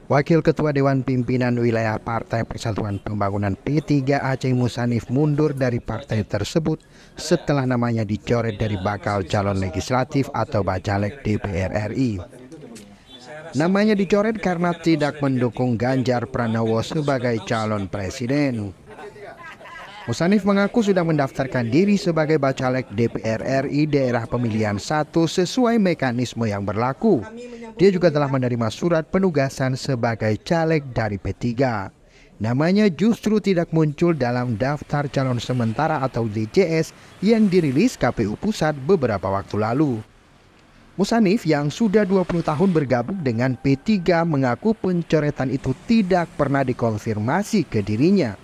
Wakil Ketua Dewan Pimpinan Wilayah Partai Persatuan Pembangunan P3 Aceh Musanif mundur dari partai tersebut setelah namanya dicoret dari bakal calon legislatif atau Bacalek DPR RI. Namanya dicoret karena tidak mendukung Ganjar Pranowo sebagai calon presiden. Musanif mengaku sudah mendaftarkan diri sebagai Bacalek DPR RI daerah pemilihan 1 sesuai mekanisme yang berlaku. Dia juga telah menerima surat penugasan sebagai caleg dari P3. Namanya justru tidak muncul dalam daftar calon sementara atau DCS yang dirilis KPU Pusat beberapa waktu lalu. Musanif yang sudah 20 tahun bergabung dengan P3 mengaku pencoretan itu tidak pernah dikonfirmasi ke dirinya.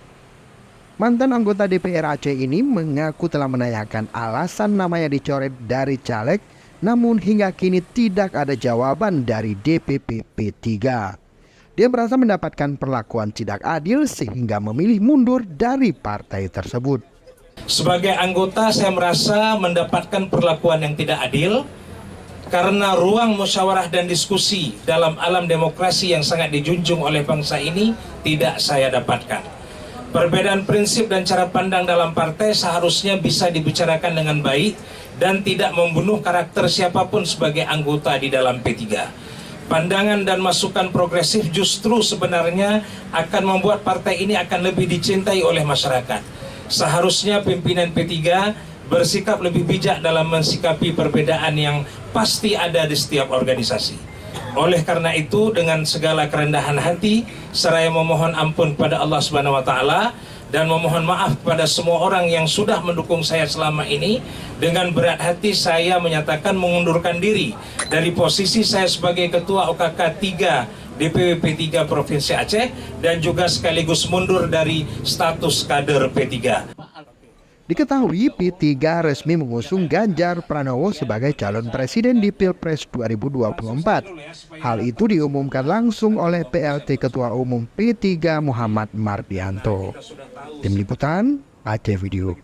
Mantan anggota DPR Aceh ini mengaku telah menanyakan alasan namanya dicoret dari caleg, namun hingga kini tidak ada jawaban dari DPP P3. Dia merasa mendapatkan perlakuan tidak adil sehingga memilih mundur dari partai tersebut. Sebagai anggota saya merasa mendapatkan perlakuan yang tidak adil karena ruang musyawarah dan diskusi dalam alam demokrasi yang sangat dijunjung oleh bangsa ini tidak saya dapatkan. Perbedaan prinsip dan cara pandang dalam partai seharusnya bisa dibicarakan dengan baik dan tidak membunuh karakter siapapun sebagai anggota di dalam P3. Pandangan dan masukan progresif justru sebenarnya akan membuat partai ini akan lebih dicintai oleh masyarakat. Seharusnya pimpinan P3 bersikap lebih bijak dalam mensikapi perbedaan yang pasti ada di setiap organisasi. Oleh karena itu, dengan segala kerendahan hati, seraya memohon ampun pada Allah Subhanahu wa Ta'ala dan memohon maaf kepada semua orang yang sudah mendukung saya selama ini, dengan berat hati saya menyatakan mengundurkan diri dari posisi saya sebagai Ketua OKK 3 DPW P3 Provinsi Aceh dan juga sekaligus mundur dari status kader P3. Diketahui P3 resmi mengusung Ganjar Pranowo sebagai calon presiden di Pilpres 2024. Hal itu diumumkan langsung oleh PLT Ketua Umum P3 Muhammad Mardianto. Tim Liputan Aceh Video.